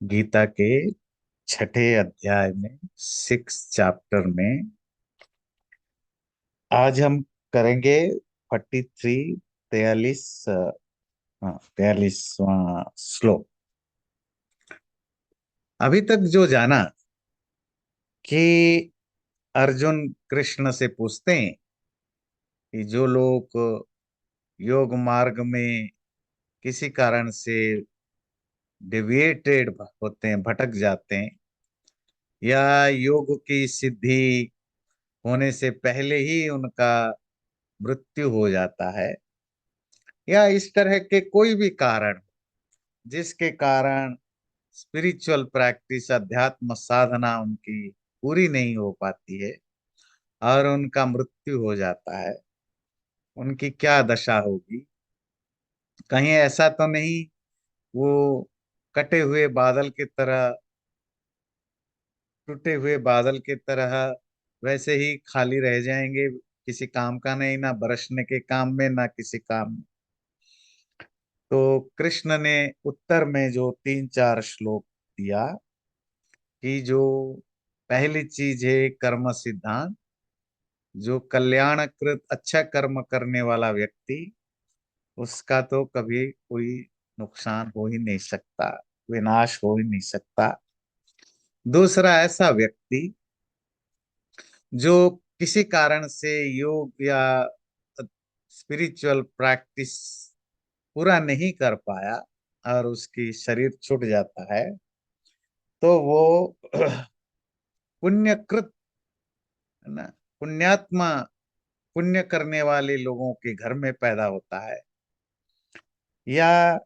गीता के छठे अध्याय में, सिक्स चैप्टर में आज हम करेंगे 43, 43, हाँ 43वां श्लोक। अभी तक जो जाना कि अर्जुन कृष्ण से पूछते हैं कि जो लोग योग मार्ग में किसी कारण से डेविएटेड होते हैं, भटक जाते हैं, या योग की सिद्धि होने से पहले ही उनका मृत्यु हो जाता है, या इस तरह के कोई भी कारण जिसके कारण स्पिरिचुअल प्रैक्टिस, अध्यात्म साधना उनकी पूरी नहीं हो पाती है और उनका मृत्यु हो जाता है, उनकी क्या दशा होगी। कहीं ऐसा तो नहीं वो कटे हुए बादल की तरह, टूटे हुए बादल की तरह वैसे ही खाली रह जाएंगे, किसी काम का नहीं, ना बरसने के काम में ना किसी काम में। तो कृष्ण ने उत्तर में जो तीन चार श्लोक दिया कि जो पहली चीज है कर्म सिद्धांत, जो कल्याणकृत अच्छा कर्म करने वाला व्यक्ति, उसका तो कभी कोई नुकसान हो ही नहीं सकता, विनाश हो ही नहीं सकता। दूसरा, ऐसा व्यक्ति जो किसी कारण से योग या स्पिरिचुअल प्रैक्टिस पूरा नहीं कर पाया और उसकी शरीर छूट जाता है, तो वो पुण्यकृत, है ना, पुण्यात्मा, पुण्य करने वाले लोगों के घर में पैदा होता है, या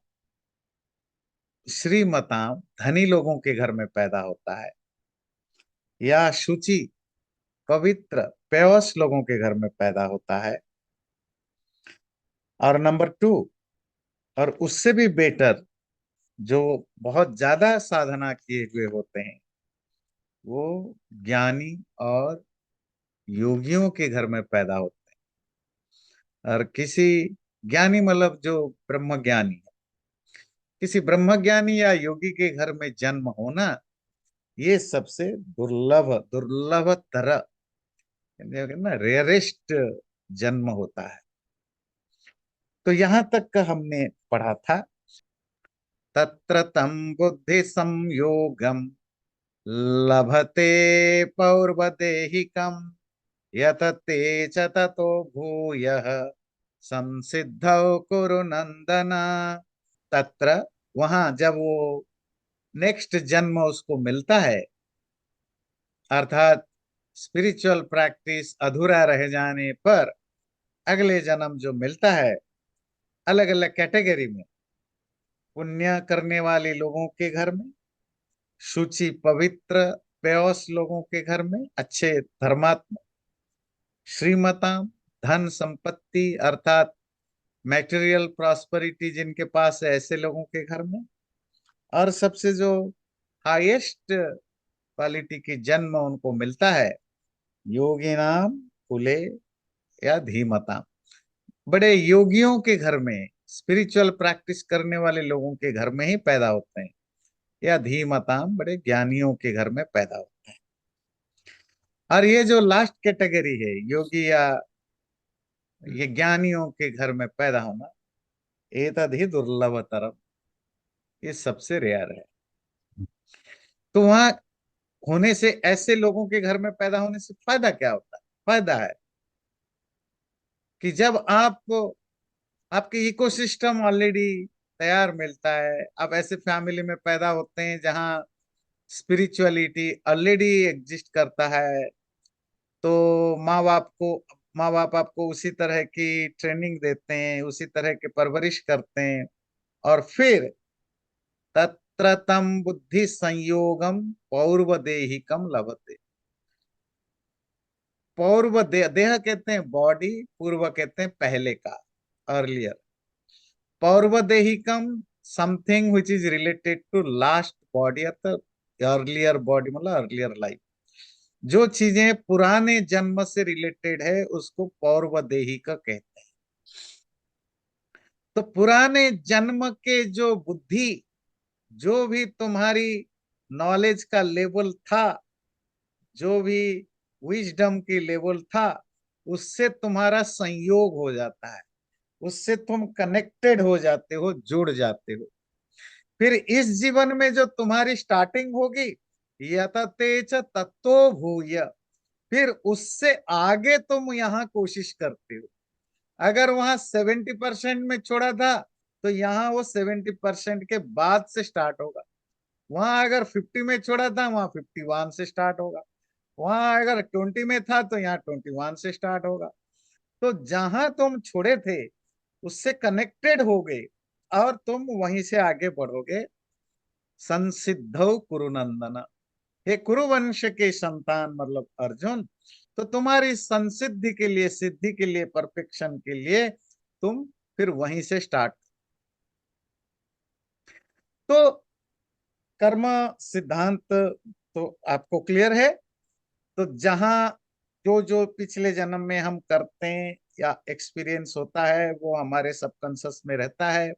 श्रीमता धनी लोगों के घर में पैदा होता है, या शुचि पवित्र पेवस लोगों के घर में पैदा होता है। और नंबर टू, और उससे भी बेटर, जो बहुत ज्यादा साधना किए हुए होते हैं, वो ज्ञानी और योगियों के घर में पैदा होते हैं। और किसी ज्ञानी मतलब जो ब्रह्म ज्ञानी है, किसी ब्रह्म ज्ञानी या योगी के घर में जन्म होना, ये सबसे दुर्लभ दुर्लभ तरह, ना रेयरेस्ट जन्म होता है। तो यहां तक का हमने पढ़ा था। तत्र तम बुद्धि संयोगम लभते पौर्वदेहिकम यत ते च ततो भूयः संसिद्धौ कुरु नंदन। तत्र, वहां जब वो नेक्स्ट जन्म उसको मिलता है, अर्थात स्पिरिचुअल प्रैक्टिस अधूरा रह जाने पर अगले जन्म जो मिलता है, अलग अलग कैटेगरी में, पुण्य करने वाले लोगों के घर में, शुचि पवित्र प्योस लोगों के घर में, अच्छे धर्मात्मा, श्रीमता धन संपत्ति अर्थात मैटेरियल प्रॉस्पेरिटी जिनके पास है, ऐसे लोगों के घर में, और सबसे जो हाईएस्ट क्वालिटी की जन्म उनको मिलता है, योगी नाम कुले या धीमता, बड़े योगियों के घर में, स्पिरिचुअल प्रैक्टिस करने वाले लोगों के घर में ही पैदा होते हैं, या धीमताम बड़े ज्ञानियों के घर में पैदा होते हैं। और ये जो लास्ट कैटेगरी है, योगी या ये ज्ञानियों के घर में पैदा होना, ये तद ही दुर्लभतरम, ये सबसे रेयर है। तो वहां होने से, ऐसे लोगों के घर में पैदा होने से फायदा क्या होता है? फायदा है कि जब आपको आपके इकोसिस्टम ऑलरेडी तैयार मिलता है, आप ऐसे फैमिली में पैदा होते हैं जहाँ स्पिरिचुअलिटी ऑलरेडी एग्जिस्ट करता है, तो माँ बाप को माँ बाप आपको उसी तरह की ट्रेनिंग देते हैं, उसी तरह के परवरिश करते हैं, और फिर तत्र तम बुद्धि संयोगम पौर्वदेहिकम लभते। देह कहते हैं बॉडी, पूर्व कहते हैं पहले का, अर्लियर। पौर्वदेहिकम something which is related to last body, अर्थात अर्लियर बॉडी मतलब अर्लियर लाइफ। जो चीजें पुराने जन्म से रिलेटेड है उसको पौर्वदेहिक कहते हैं। तो पुराने जन्म के जो बुद्धि जो भी तुम्हारी नॉलेज का लेवल था, जो भी विजडम की लेवल था, उससे तुम्हारा संयोग हो जाता है, उससे तुम कनेक्टेड हो जाते हो, जुड़ जाते हो। फिर इस जीवन में जो तुम्हारी स्टार्टिंग होगी, यतते च तत्तो भूय, फिर उससे आगे तुम यहाँ कोशिश करते हो। अगर वहां 70% में छोड़ा था, तो यहाँ वो 70% के बाद से स्टार्ट होगा। वहां अगर 50 में छोड़ा था, वहां 51 से स्टार्ट होगा। वहां अगर 20 में था, तो यहाँ 21 से स्टार्ट होगा। तो जहां तुम छोड़े थे, उससे कनेक्टेड हो गए, और तुम वहीं से आगे बढ़ोगे। संसिद्धौ कुरुनंदन, हे कुरुवंश के संतान मतलब अर्जुन, तो तुम्हारी संसिद्धि के लिए, सिद्धि के लिए, परफेक्शन के लिए तुम फिर वहीं से स्टार्ट। तो कर्म सिद्धांत तो आपको क्लियर है। तो जहां जो जो पिछले जन्म में हम करते हैं या एक्सपीरियंस होता है, वो हमारे सबकॉन्शियस में रहता है।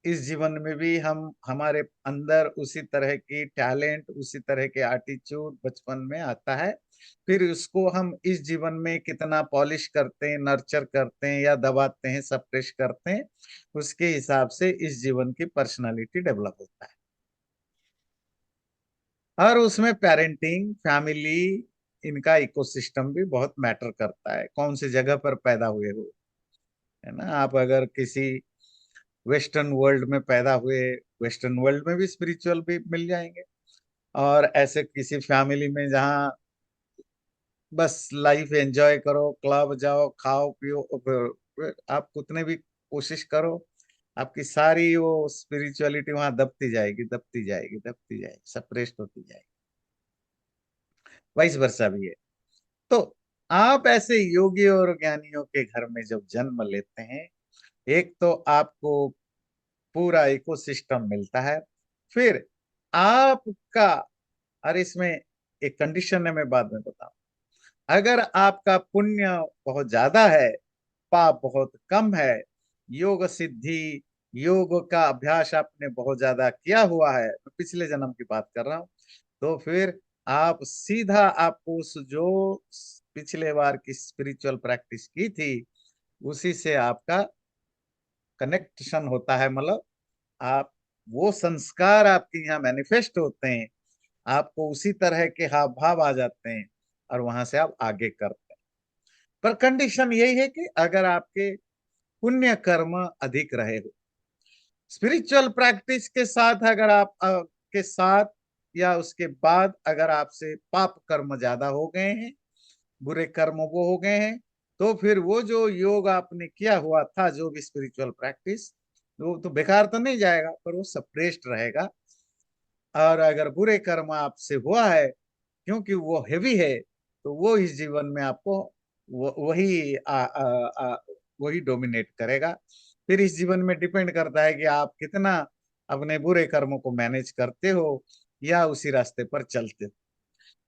इस जीवन में भी हम, हमारे अंदर उसी तरह की टैलेंट, उसी तरह के एटीट्यूड बचपन में आता है। फिर उसको हम इस जीवन में कितना पॉलिश करते हैं, नर्चर करते हैं, या दबाते हैं, सप्रेस करते हैं, उसके हिसाब से इस जीवन की पर्सनालिटी डेवलप होता है। और उसमें पेरेंटिंग, फैमिली, इनका इकोसिस्टम भी बहुत मैटर करता है, कौन सी जगह पर पैदा हुए हो। है ना, आप अगर किसी वेस्टर्न वर्ल्ड में पैदा हुए, वेस्टर्न वर्ल्ड में भी स्पिरिचुअल भी मिल जाएंगे। और ऐसे किसी फैमिली में जहाँ बस लाइफ एंजॉय करो, क्लब जाओ, खाओ पियो, फिर आप कितने भी कोशिश करो, आपकी सारी वो स्पिरिचुअलिटी वहां दबती जाएगी, दबती जाएगी, दबती जाएगी, सप्रेस्ड होती जाएगी। वाइस वर्षा भी है। तो आप ऐसे योगी और ज्ञानियों के घर में जब जन्म लेते हैं, एक तो आपको पूरा इकोसिस्टम मिलता है। फिर आपका, और इसमें एक कंडीशन है, मैं बाद में बताऊं। अगर आपका पुण्य बहुत ज्यादा है, पाप बहुत कम है, योग सिद्धि, योग का अभ्यास आपने बहुत ज्यादा किया हुआ है, मैं पिछले जन्म की बात कर रहा हूं, तो फिर आप सीधा, आपको उस जो पिछले बार की स्पिरिचुअल प्रैक्टिस की थी, उसी से आपका कनेक्शन होता है। मतलब आप, वो संस्कार आपके यहाँ मैनिफेस्ट होते हैं, आपको उसी तरह के हाव भाव आ जाते हैं, और वहां से आप आगे करते हैं। पर कंडीशन यही है कि अगर आपके पुण्य कर्म अधिक रहे हो, स्पिरिचुअल प्रैक्टिस के साथ अगर आप के साथ या उसके बाद अगर आपसे पाप कर्म ज्यादा हो गए हैं, बुरे कर्म वो हो गए हैं, तो फिर वो जो योग आपने किया हुआ था, जो भी स्पिरिचुअल प्रैक्टिस, वो तो बेकार तो नहीं जाएगा, पर वो सप्रेस्ड रहेगा। और अगर बुरे कर्म आपसे हुआ है, क्योंकि वो हेवी है, तो वो इस जीवन में आपको वही वही डोमिनेट करेगा। फिर इस जीवन में डिपेंड करता है कि आप कितना अपने बुरे कर्मों को मैनेज करते हो, या उसी रास्ते पर चलते हो।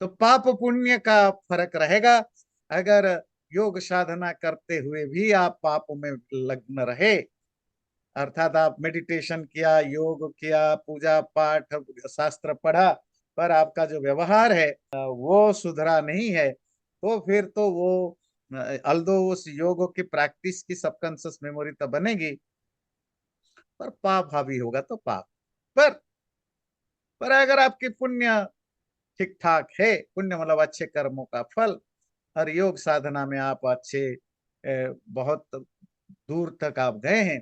तो पाप पुण्य का फर्क रहेगा। अगर योग साधना करते हुए भी आप पापों में लग्न रहे, अर्थात आप मेडिटेशन किया, योग किया, पूजा पाठ, शास्त्र पढ़ा, पर आपका जो व्यवहार है वो सुधरा नहीं है, तो फिर तो वो अल्दो उस योग की प्रैक्टिस की सबकॉन्शियस मेमोरी तो बनेगी, पर पाप हावी होगा तो पाप। पर पर अगर आपकी पुण्य ठीक ठाक है, पुण्य मतलब अच्छे कर्मों का फल, और योग साधना में आप अच्छे बहुत दूर तक आप गए हैं,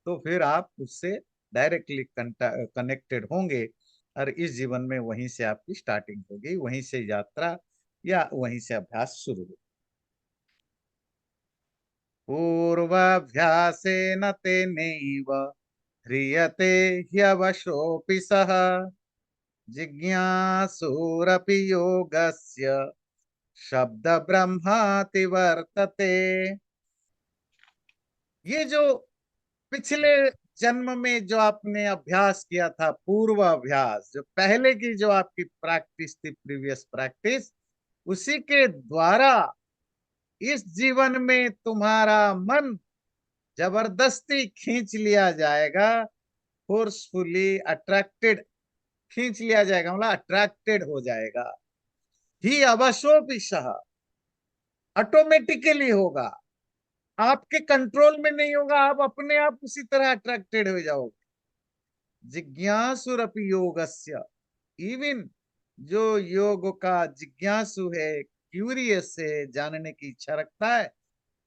तो फिर आप उससे डायरेक्टली कनेक्टेड होंगे। और इस जीवन में वहीं से आपकी स्टार्टिंग होगी, वहीं से यात्रा या वहीं से अभ्यास शुरू होगा। पूर्वाभ्यासेन तेनैव ह्रियते ह्यवशोऽपि सः जिज्ञासुरपि योगस्य शब्द ब्रह्माति वर्तते। ये जो पिछले जन्म में जो आपने अभ्यास किया था, पूर्व अभ्यास, जो पहले की जो आपकी प्रैक्टिस थी, प्रीवियस प्रैक्टिस, उसी के द्वारा इस जीवन में तुम्हारा मन जबरदस्ती खींच लिया जाएगा फोर्सफुली अट्रैक्टेड, खींच लिया जाएगा, मतलब अट्रैक्टेड हो जाएगा। ही अवशोपि सह, ऑटोमेटिकली होगा, आपके कंट्रोल में नहीं होगा, आप अपने आप उसी तरह अट्रैक्टेड हो जाओगे। जिज्ञासुरपि योगस्य, इवन जो योग का जिज्ञासु है, क्यूरियस है, जानने की इच्छा रखता है,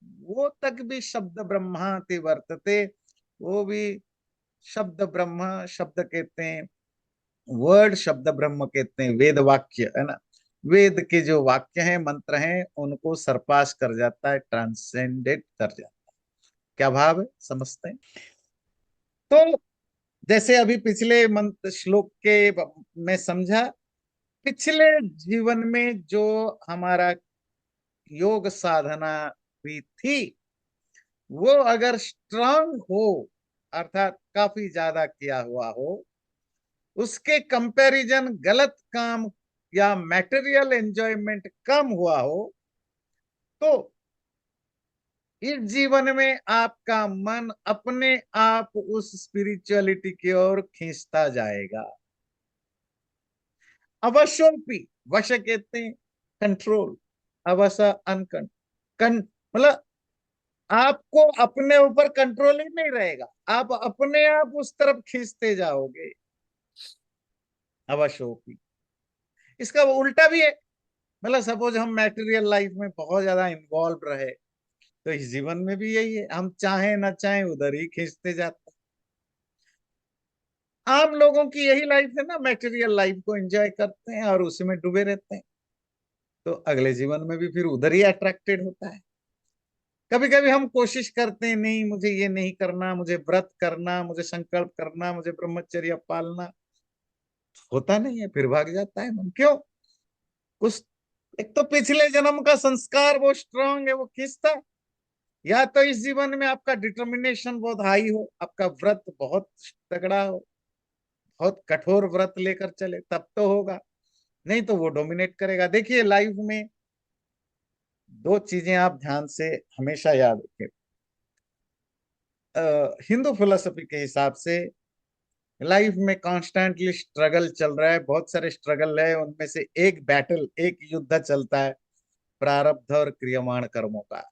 वो तक भी शब्द ब्रह्माति वर्तते, वो भी शब्द ब्रह्म शब्द कहते हैं, वर्ड शब्द ब्रह्म कहते हैं, वेद वाक्य है ना, वेद के जो वाक्य हैं, मंत्र हैं, उनको सरपास कर जाता है, ट्रांसेंडेड कर जाता है। क्या भाव है, समझते हैं? तो जैसे अभी पिछले मंत्र श्लोक के में समझा, पिछले जीवन में जो हमारा योग साधना हुई थी, वो अगर स्ट्रांग हो, अर्थात काफी ज्यादा किया हुआ हो, उसके कंपैरिजन गलत काम या मैटेरियल एंजॉयमेंट कम हुआ हो, तो इस जीवन में आपका मन अपने आप उस स्पिरिचुअलिटी की ओर खींचता जाएगा। अवशोपी, वश कहते हैं कंट्रोल, अवश मतलब आपको अपने ऊपर कंट्रोल ही नहीं रहेगा, आप अपने आप उस तरफ खींचते जाओगे। अवशोपी, इसका वो उल्टा भी है, मतलब सपोज हम मैटेरियल लाइफ में बहुत ज्यादा इन्वॉल्व रहे, तो इस जीवन में भी यही है, हम चाहे ना चाहे उधर ही खींचते जाते हैं। आम लोगों की यही लाइफ है ना, मैटेरियल लाइफ को एंजॉय करते हैं और उसी में डूबे रहते हैं, तो अगले जीवन में भी फिर उधर ही अट्रैक्टेड होता है। कभी कभी हम कोशिश करते हैं, नहीं मुझे ये नहीं करना, मुझे व्रत करना, मुझे संकल्प करना, मुझे ब्रह्मचर्य पालना, होता नहीं है, फिर भाग जाता है मन। क्यों? उस, एक तो पिछले जन्म का संस्कार वो स्ट्रांग है, वो खींचता है, या तो इस जीवन में आपका डिटर्मिनेशन बहुत हाई हो, आपका व्रत बहुत तगड़ा हो, बहुत कठोर व्रत लेकर चले, तब तो होगा, नहीं तो वो डोमिनेट करेगा। देखिए लाइफ में दो चीजें आप ध्यान से हमेशा याद रखें। हिंदू फिलोसफी के हिसाब से लाइफ में कॉन्स्टेंटली स्ट्रगल चल रहा है, बहुत सारे स्ट्रगल है, उनमें से एक बैटल, एक युद्ध चलता है प्रारब्ध और क्रियमाण कर्मों का।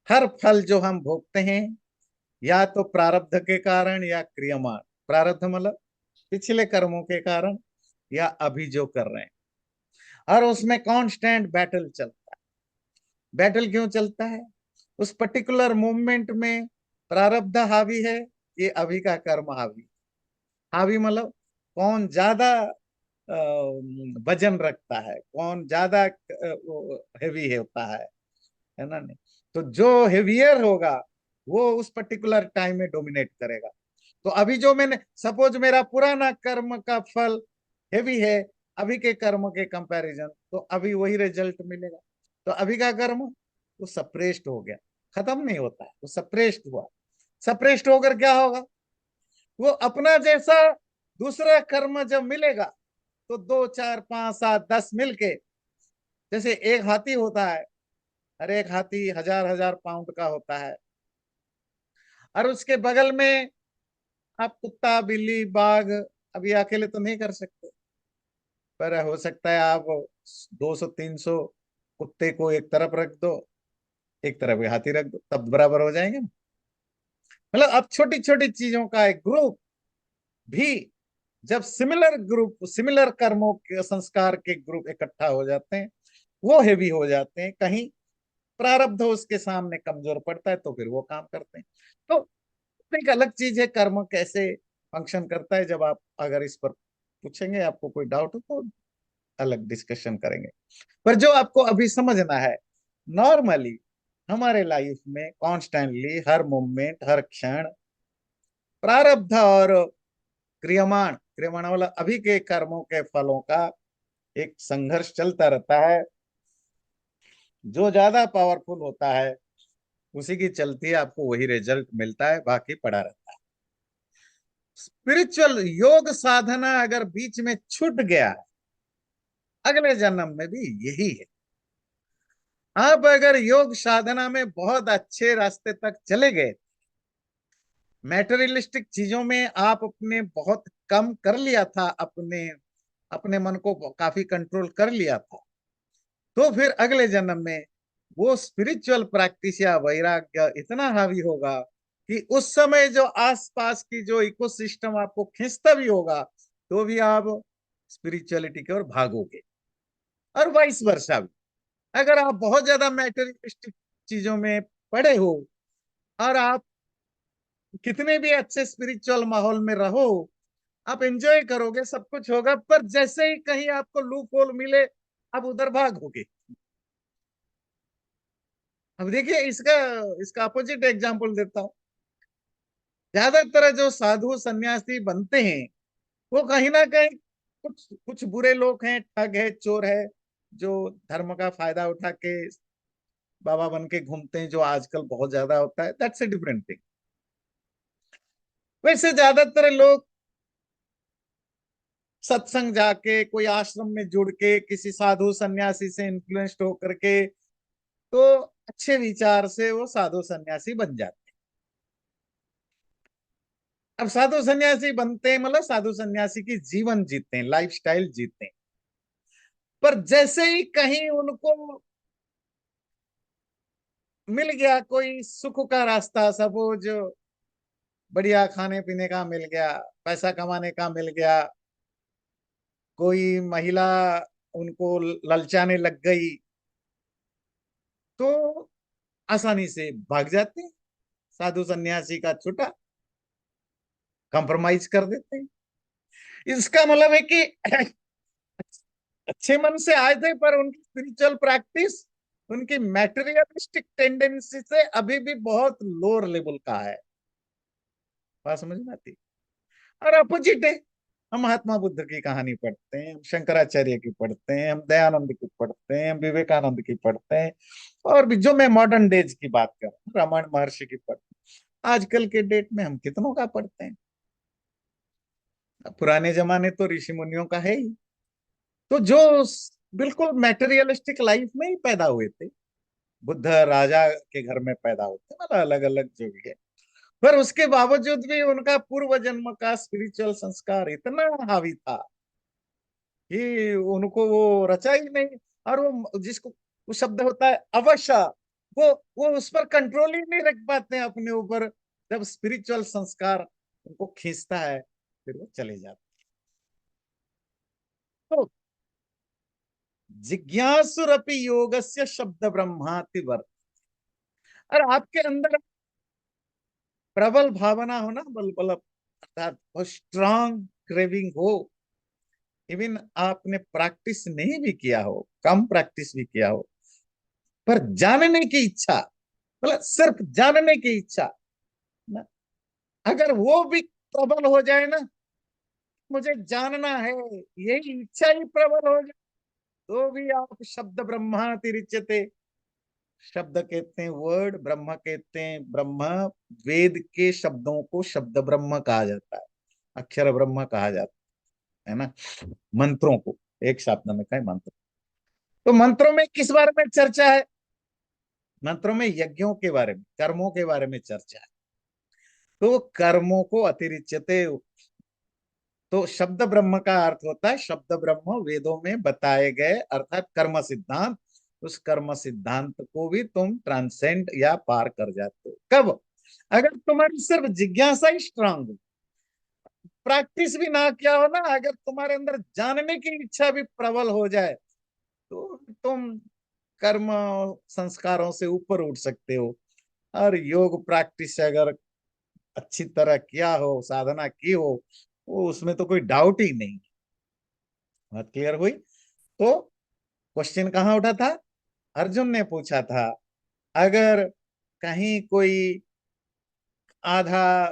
हर फल जो हम भोगते हैं, या तो प्रारब्ध के कारण या क्रियमाण, प्रारब्ध मतलब पिछले कर्मों के कारण, या अभी जो कर रहे हैं, और उसमें कांस्टेंट बैटल चलता है। बैटल क्यों चलता है? उस पर्टिकुलर मूवमेंट में प्रारब्ध हावी है, ये अभी का कर्म हावी। हावी मतलब कौन ज्यादा वजन रखता है, कौन ज्यादा हेवी होता है ना? नहीं, तो जो हेवियर होगा वो उस पर्टिकुलर टाइम में डोमिनेट करेगा। तो अभी जो मैंने, सपोज मेरा पुराना कर्म का फल हेवी है अभी के कर्म के कंपैरिजन, तो अभी वही रिजल्ट मिलेगा। तो अभी का कर्म वो सप्रेस्ड हो गया, खत्म नहीं होता है, वो सप्रेस्ड हुआ। सप्रेस्ड होकर क्या होगा? वो अपना जैसा दूसरा कर्म जब मिलेगा, तो 2 4 5 7 10 मिलके, जैसे एक हाथी होता है, और एक हाथी हजार हजार पाउंड का होता है, और उसके बगल में आप कुत्ता बिल्ली बाघ, अभी अकेले तो नहीं कर सकते, पर हो सकता है आप 200 300 कुत्ते को एक तरफ रख दो, एक तरफ ये हाथी रख दो, तब बराबर हो जाएंगे ना। मतलब अब छोटी छोटी चीजों का एक ग्रुप भी, जब सिमिलर ग्रुप, सिमिलर कर्मों के संस्कार के ग्रुप इकट्ठा हो जाते हैं, वो हेवी हो जाते हैं, कहीं प्रारब्ध उसके सामने कमजोर पड़ता है, तो फिर वो काम करते हैं। तो एक अलग चीज है कर्म कैसे फंक्शन करता है, जब आप अगर इस पर पूछेंगे, आपको कोई डाउट हो तो अलग डिस्कशन करेंगे। पर जो आपको अभी समझना है, नॉर्मली हमारे लाइफ में कॉन्स्टेंटली हर मोमेंट हर क्षण प्रारब्ध और क्रियमाण, क्रियमाण वाला अभी के कर्मों के फलों का एक संघर्ष चलता रहता है। जो ज्यादा पावरफुल होता है उसी की चलती है आपको वही रिजल्ट मिलता है, बाकी पड़ा रहता है। स्पिरिचुअल योग साधना अगर बीच में छूट गया है, अगले जन्म में भी यही है। आप अगर योग साधना में बहुत अच्छे रास्ते तक चले गए, मैटेरियलिस्टिक चीजों में आप अपने बहुत कम कर लिया था, अपने अपने मन को काफी कंट्रोल कर लिया था, तो फिर अगले जन्म में वो स्पिरिचुअल प्रैक्टिस या वैराग्य इतना हावी होगा कि उस समय जो आसपास की जो इकोसिस्टम आपको खींचता भी होगा, तो भी आप स्पिरिचुअलिटी की ओर भागोगे। और वाइस वर्षा भी, अगर आप बहुत ज्यादा मैटेरियलिस्टिक चीजों में पड़े हो और आप कितने भी अच्छे स्पिरिचुअल माहौल में रहो, आप एंजॉय करोगे, सब कुछ होगा, पर जैसे ही कहीं आपको लूप होल मिले, आप उधर भागोगे। अब देखिए, इसका इसका अपोजिट एग्जांपल देता हूँ। ज्यादातर जो साधु सन्यासी बनते हैं, वो कहीं ना कहीं कुछ कुछ बुरे लोग हैं, ठग है, चोर है, जो धर्म का फायदा उठा के बाबा बन के घूमते हैं, जो आजकल बहुत ज्यादा होता है। That's a different thing. वैसे ज्यादातर लोग सत्संग जाके, कोई आश्रम में जुड़ के, किसी साधु सन्यासी से इन्फ्लुएंस्ड होकर के, तो अच्छे विचार से वो साधु सन्यासी बन जाते हैं। अब साधु सन्यासी बनते हैं मतलब साधु सन्यासी की जीवन जीते हैं, लाइफ स्टाइल जीते हैं। पर जैसे ही कहीं उनको मिल गया कोई सुख का रास्ता, सपोज बढ़िया खाने पीने का मिल गया, पैसा कमाने का मिल गया, कोई महिला उनको ललचाने लग गई, तो आसानी से भाग जाते हैं, साधु सन्यासी का छूटा, कॉम्प्रोमाइज कर देते हैं। इसका मतलब है कि अच्छे मन से आए थे, पर उनकी स्पिरिचुअल प्रैक्टिस उनकी मैटेरियलिस्टिक टेंडेंसी से अभी भी बहुत लोअर लेवल का है। बात समझ में आती? और अपोजिट है। हम महात्मा बुद्ध की कहानी पढ़ते हैं, हम शंकराचार्य की पढ़ते हैं, हम दयानंद की पढ़ते हैं, हम विवेकानंद की पढ़ते हैं, और भी जो मैं मॉडर्न डेज की बात कर रहा हूँ, रामायण महर्षि की पढ़ते हैं। आजकल के डेट में हम कितनों का पढ़ते हैं? पुराने जमाने तो ऋषि मुनियों का है ही, तो जो बिल्कुल मैटेरियलिस्टिक लाइफ में ही पैदा हुए थे। बुद्ध राजा के घर में पैदा होते, मतलब अलग अलग जो भी है, पर उसके बावजूद भी उनका पूर्व जन्म का स्पिरिचुअल संस्कार इतना हावी था कि उनको वो रचा ही नहीं। और वो जिसको वो शब्द होता है अवश्य, वो वो उस पर कंट्रोल ही नहीं रख पाते हैं अपने ऊपर। जब स्पिरिचुअल संस्कार उनको खींचता है, फिर वो चले जाते हैं। तो जिज्ञासुरपि योगस्य शब्द ब्रह्माति वर्त। और आपके अंदर प्रबल भावना हो ना, बल बल अर्थात स्ट्रांग क्रेविंग हो, इवन आपने प्रैक्टिस नहीं भी किया हो, कम प्रैक्टिस भी किया हो, पर जानने की इच्छा, मतलब सिर्फ जानने की इच्छा ना, अगर वो भी प्रबल हो जाए ना, मुझे जानना है, यही इच्छा ही प्रबल हो जाए, तो भी आप शब्द ब्रह्मातिरिच्यते। शब्द कहते हैं वर्ड, ब्रह्म कहते हैं ब्रह्म। वेद के शब्दों को शब्द ब्रह्म कहा जाता है, अक्षर ब्रह्म कहा जाता है ना। मंत्रों को एक शब्द में कहे मंत्र। तो मंत्रों में किस बारे में चर्चा है? मंत्रों में यज्ञों के बारे में, कर्मों के बारे में चर्चा है। तो कर्मों को अतिरिच्यते, तो शब्द ब्रह्म का अर्थ होता है शब्द ब्रह्म, वेदों में बताए गए अर्थात कर्म सिद्धांत। उस कर्म सिद्धांत को भी तुम ट्रांसेंड या पार कर जाते हो कब? अगर तुम्हारी सिर्फ जिज्ञासा ही स्ट्रांग हो, प्रैक्टिस भी ना किया हो ना, अगर तुम्हारे अंदर जानने की इच्छा भी प्रबल हो जाए, तो तुम कर्म संस्कारों से ऊपर उठ सकते हो। और योग प्रैक्टिस अगर अच्छी तरह किया हो, साधना की हो, वो उसमें तो कोई डाउट ही नहीं। बात क्लियर हुई? तो क्वेश्चन कहाँ उठा था? अर्जुन ने पूछा था, अगर कहीं कोई आधा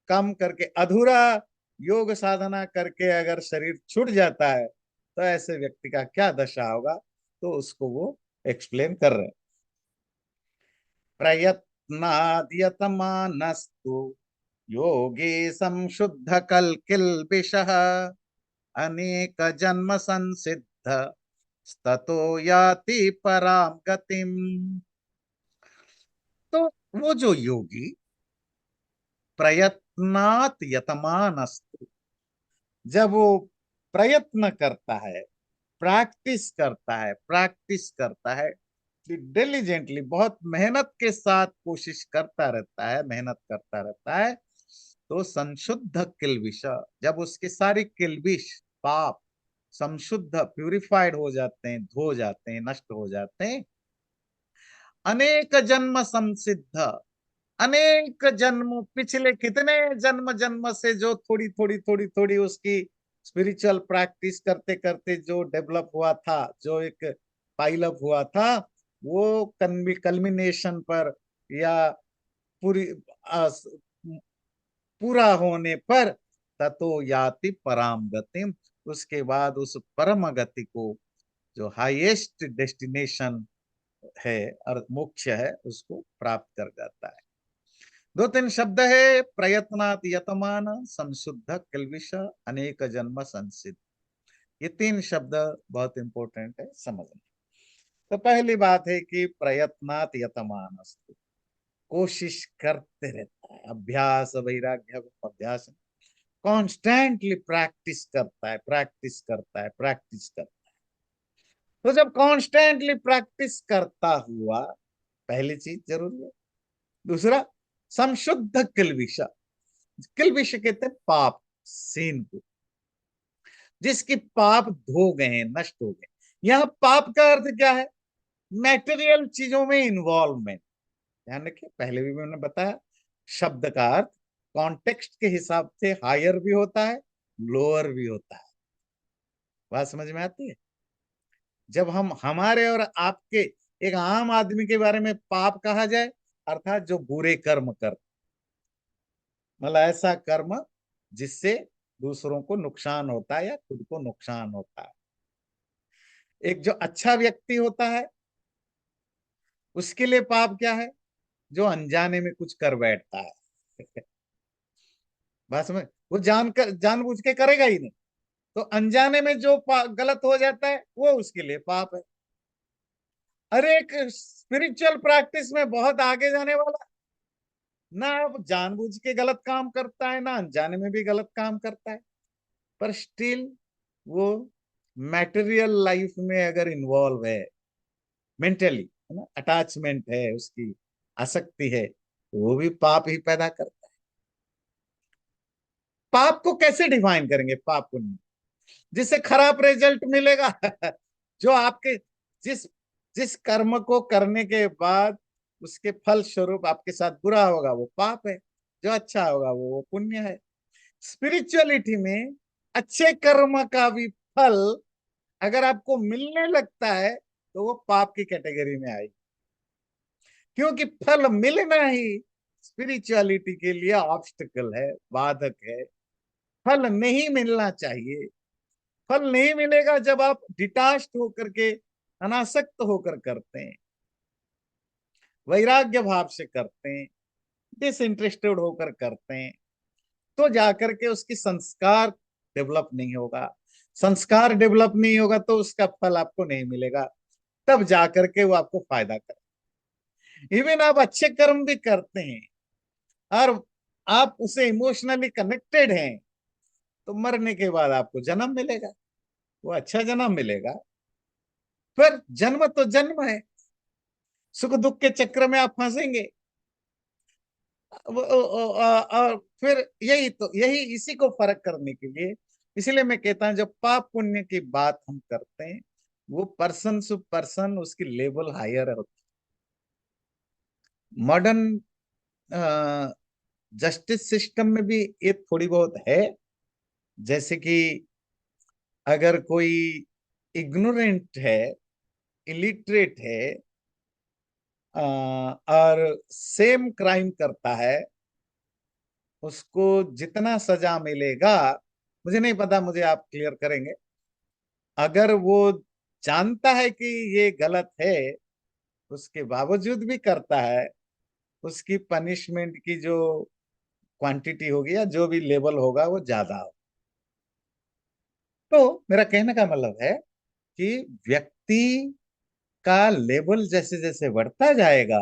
कम करके, अधूरा योग साधना करके अगर शरीर छूट जाता है, तो ऐसे व्यक्ति का क्या दशा होगा? तो उसको वो एक्सप्लेन कर रहे हैं। प्रयत्नाद्यतमानस्तु योगे संशुद्ध कल्किल्बिषः अनेक जन्म संसिद्ध ततो याति पराम गतिम। तो वो जो योगी प्रयत्नात यतमान अस्तु। जब वो प्रयत्न करता है, प्रैक्टिस करता है डिलीजेंटली, बहुत मेहनत के साथ कोशिश करता रहता है, मेहनत करता रहता है, तो संशुद्ध किल्बिष, जब उसकी सारी किल्बिष पाप संशुद्ध प्यूरिफाइड हो जाते हैं, धो जाते हैं, नष्ट हो जाते हैं, अनेक जन्म संसिद्ध, अनेक जन्म, पिछले कितने जन्म जन्म से जो थोड़ी उसकी स्पिरिचुअल प्रैक्टिस करते करते जो डेवलप हुआ था, जो एक पाइलअप हुआ था, वो कल्मिनेशन पर या पूरी पूरा होने पर ततो याति पराम गतिम, उसके बाद उस परम गति को, जो हाईएस्ट डेस्टिनेशन है और मोक्ष है, उसको प्राप्त कर जाता है। दो तीन शब्द है, प्रयत्नात यतमान, संशुद्ध किल्बिष, अनेक जन्म संसिद्ध। ये तीन शब्द बहुत इंपॉर्टेंट है समझना। तो पहली बात है कि प्रयत्नात यतमान अस्तु, कोशिश करते रहता है, अभ्यास वैराग्य अभ्यास, कॉन्स्टेंटली प्रैक्टिस करता है, प्रैक्टिस करता है, प्रैक्टिस करता है। तो जब कॉन्स्टेंटली प्रैक्टिस करता हुआ, पहली चीज जरूरी है। दूसरा, संशुद्ध किल्बिष, किल्बिष कहते हैं पाप, सीन को, जिसकी पाप धो गए हैं, नष्ट हो गए। यहां पाप का अर्थ क्या है? मैटेरियल चीजों में इन्वॉल्वमेंट। ध्यान रखिए, पहले भी मैंने बताया, शब्द का अर्थ कॉन्टेक्स्ट के हिसाब से हायर भी होता है, लोअर भी होता है। बात समझ में आती है? जब हम हमारे और आपके, एक आम आदमी के बारे में पाप कहा जाए, अर्थात जो बुरे कर्म कर, मतलब ऐसा कर्म जिससे दूसरों को नुकसान होता है या खुद को नुकसान होता है। एक जो अच्छा व्यक्ति होता है, उसके लिए पाप क्या है? जो अनजाने में कुछ कर बैठता है। बस में वो जानबूझ के करेगा ही नहीं, तो अनजाने में जो गलत हो जाता है, वो उसके लिए पाप है। अरे एक स्पिरिचुअल प्रैक्टिस में बहुत आगे जाने वाला, ना अब जानबूझ के गलत काम करता है, ना अनजाने में भी गलत काम करता है, पर स्टिल वो मैटेरियल लाइफ में अगर इन्वॉल्व है, मेंटली, है ना, अटैचमेंट है, उसकी आसक्ति है, तो वो भी पाप ही पैदा करता है। पाप को कैसे डिफाइन करेंगे? पाप को नहीं, जिससे खराब रिजल्ट मिलेगा। जो आपके, जिस जिस कर्म को करने के बाद उसके फल स्वरूप आपके साथ बुरा होगा, वो पाप है। जो अच्छा होगा वो पुण्य है। स्पिरिचुअलिटी में अच्छे कर्म का भी फल अगर आपको मिलने लगता है, तो वो पाप की कैटेगरी में आएगी, क्योंकि फल मिलना ही स्पिरिचुअलिटी के लिए ऑब्स्टिकल है, बाधक है। फल नहीं मिलना चाहिए। फल नहीं मिलेगा जब आप डिटाच्ड होकर के, अनासक्त होकर करते हैं, वैराग्य भाव से करते हैं, डिसइंटरेस्टेड होकर करते हैं, तो जाकर के उसकी संस्कार डेवलप नहीं होगा। संस्कार डेवलप नहीं होगा तो उसका फल आपको नहीं मिलेगा, तब जाकर के वो आपको फायदा करे। इवन आप अच्छे कर्म भी करते हैं और आप उसे इमोशनली कनेक्टेड हैं, तो मरने के बाद आपको जन्म मिलेगा, वो अच्छा जन्म मिलेगा। पर जन्म तो जन्म है, सुख दुख के चक्र में आप फंसेंगे। और फिर यही इसी को फर्क करने के लिए, इसलिए मैं कहता हूं, जब पाप पुण्य की बात हम करते हैं, वो पर्सन टू पर्सन उसकी लेवल हायर होती है। मॉडर्न जस्टिस सिस्टम में भी ये थोड़ी बहुत है। जैसे कि अगर कोई इग्नोरेंट है, इलिटरेट है, और सेम क्राइम करता है, उसको जितना सजा मिलेगा, मुझे नहीं पता, मुझे आप क्लियर करेंगे। अगर वो जानता है कि ये गलत है, उसके बावजूद भी करता है, उसकी पनिशमेंट की जो क्वांटिटी होगी या जो भी लेवल होगा, वो ज्यादा हो। तो मेरा कहने का मतलब है कि व्यक्ति का लेवल जैसे जैसे बढ़ता जाएगा,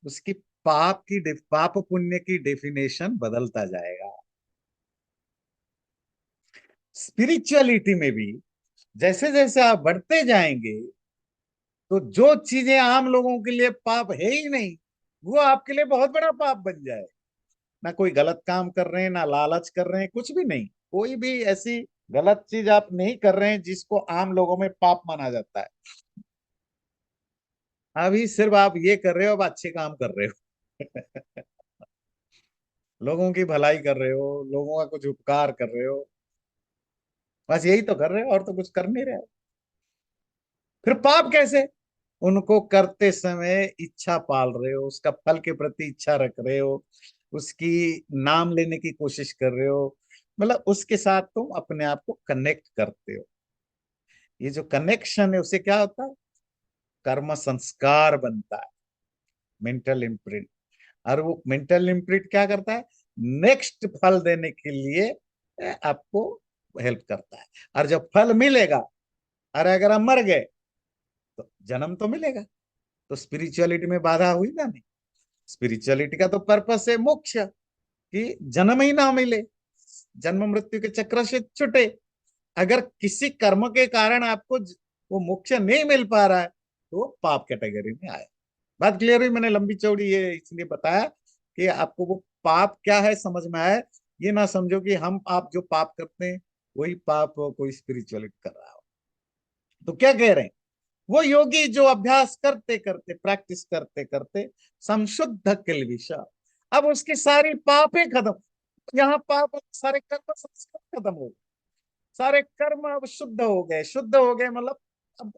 उसकी पाप पुण्य की डेफिनेशन बदलता जाएगा। स्पिरिचुअलिटी में भी जैसे जैसे आप बढ़ते जाएंगे, तो जो चीजें आम लोगों के लिए पाप है ही नहीं, वो आपके लिए बहुत बड़ा पाप बन जाए। ना कोई गलत काम कर रहे हैं, ना लालच कर रहे हैं, कुछ भी नहीं, कोई भी ऐसी गलत चीज आप नहीं कर रहे हैं जिसको आम लोगों में पाप माना जाता है। अभी सिर्फ आप ये कर रहे हो, अब अच्छे काम कर रहे हो। लोगों की भलाई कर रहे हो, लोगों का कुछ उपकार कर रहे हो, बस यही तो कर रहे हो, और तो कुछ कर नहीं रहे हो। फिर पाप कैसे? उनको करते समय इच्छा पाल रहे हो, उसका फल के प्रति इच्छा रख रहे हो, उसकी नाम लेने की कोशिश कर रहे हो, मतलब उसके साथ तुम अपने आप को कनेक्ट करते हो। ये जो कनेक्शन है उससे क्या होता है? कर्म संस्कार बनता है, मेंटल इम्प्रिंट। और वो मेंटल इम्प्रिंट क्या करता है? नेक्स्ट फल देने के लिए आपको हेल्प करता है। और जब फल मिलेगा, और अगर हम मर गए तो जन्म तो मिलेगा। तो स्पिरिचुअलिटी में बाधा हुई ना? नहीं। स्पिरिचुअलिटी का तो पर्पस है मोक्ष, कि जन्म ही ना मिले, जन्म मृत्यु के चक्र से छुटे। अगर किसी कर्म के कारण आपको वो मोक्ष नहीं मिल पा रहा है, तो वो पाप कैटेगरी में आया। बात क्लियर हुई? मैंने लंबी चौड़ी ये इसलिए बताया कि आपको वो पाप क्या है समझ में आए। ये ना समझो कि हम आप जो पाप करते हैं वही पाप कोई स्पिरिचुअलिटी कर रहा हो। तो क्या कह रहे हैं? वो योगी जो अभ्यास करते करते, प्रैक्टिस करते करते संशुद्ध किल्बिषा, अब उसकी सारी पापें खत्म। यहाँ पाप सारे कर्म संस्कार खत्म हो गए, सारे कर्म अब शुद्ध हो गए। शुद्ध हो गए मतलब अब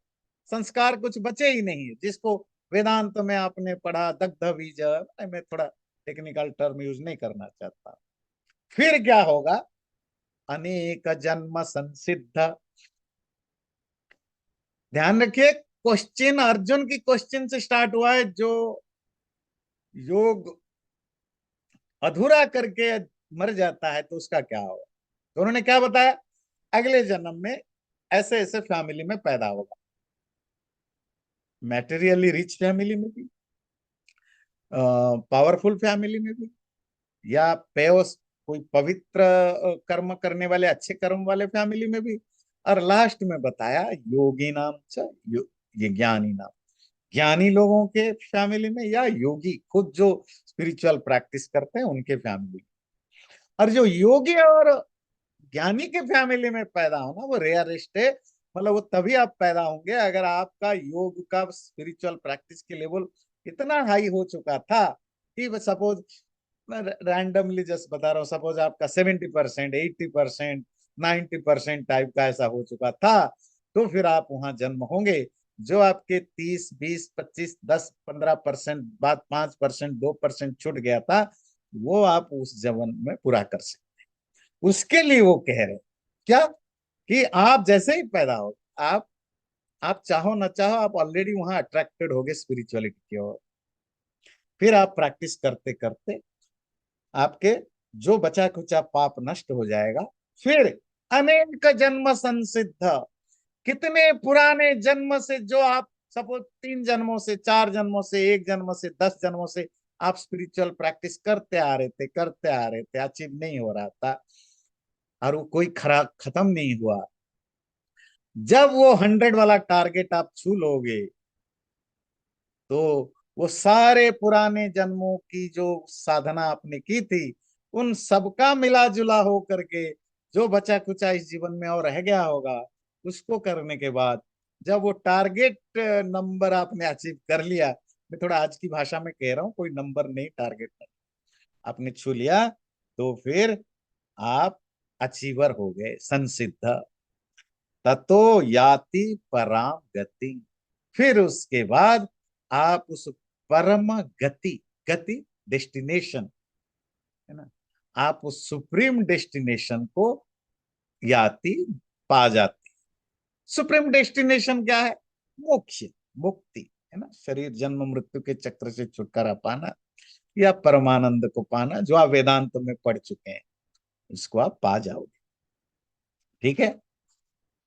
संस्कार कुछ बचे ही नहीं है, जिसको वेदांत में आपने पढ़ा दग्ध बीज। मैं थोड़ा टेक्निकल टर्म यूज नहीं करना चाहता। फिर क्या होगा? अनेक जन्म संसिद्ध। ध्यान रखिए, क्वेश्चन अर्जुन की क्वेश्चन से स्टार्ट हुआ है। जो योग अधूरा करके मर जाता है तो उसका क्या होगा? तो उन्होंने क्या बताया? अगले जन्म में ऐसे ऐसे फैमिली में पैदा होगा, मैटेरियली रिच फैमिली में भी, पावरफुल फैमिली में भी, या पेयोस कोई पवित्र कर्म करने वाले, अच्छे कर्म वाले फैमिली में भी। और लास्ट में बताया योगी नाम ये ज्ञानी नाम, ज्ञानी लोगों के फैमिली में, या योगी खुद जो स्पिरिचुअल प्रैक्टिस करते हैं उनके फैमिली। और जो योगी और ज्ञानी के फैमिली में पैदा होना वो रेयरिस्ट है। मतलब वो तभी आप पैदा होंगे अगर आपका योग का स्पिरिचुअल प्रैक्टिस के लेवल इतना हाई हो चुका था कि सपोज, मैं रैंडमली जस्ट बता रहा हूँ, सपोज आपका 70%, 80%, 90% टाइप का ऐसा हो चुका था, तो फिर आप वहां जन्म होंगे। जो आपके 30, 20, 25, 10, 15% बाद 5%, 2% छूट गया था, वो आप उस जन्म में पूरा कर सकते। उसके लिए वो कह रहे हैं क्या? कि आप जैसे ही पैदा हो, आप चाहो ना चाहो, आप ऑलरेडी वहां अट्रैक्टेड हो गए स्पिरिचुअलिटी की ओर। फिर आप प्रैक्टिस करते करते आपके जो बचा खुचा पाप नष्ट हो जाएगा। फिर अनेक जन्म संसिद्ध, कितने पुराने जन्म से, जो आप सपोज 3 जन्मों से, 4 जन्मों से, 1 जन्म से, 10 जन्मों से आप स्पिरिचुअल प्रैक्टिस करते आ रहे थे, करते आ रहे थे, अचीव नहीं हो रहा था, और वो कोई खरा खत्म नहीं हुआ। जब वो 100 वाला टारगेट आप छू लोगे, तो वो सारे पुराने जन्मों की जो साधना आपने की थी, उन सबका मिला जुला हो करके जो बचा कुचा इस जीवन में और रह गया होगा, उसको करने के बाद जब वो टारगेट नंबर आपने अचीव कर लिया, मैं थोड़ा आज की भाषा में कह रहा हूँ, कोई नंबर नहीं, टारगेट आपने छू लिया, तो फिर आप अचीवर हो गए, संसिद्ध। ततो याति पराम गति। फिर उसके बाद आप उस परम गति, गति डेस्टिनेशन है ना, आप उस सुप्रीम डेस्टिनेशन को याति, पा जाते। सुप्रीम डेस्टिनेशन क्या है? मोक्ष, मुक्ति है ना, शरीर जन्म मृत्यु के चक्र से छुटकारा पाना, या परमानंद को पाना, जो आप वेदांत में पढ़ चुके हैं, इसको आप पा जाओगे। ठीक है?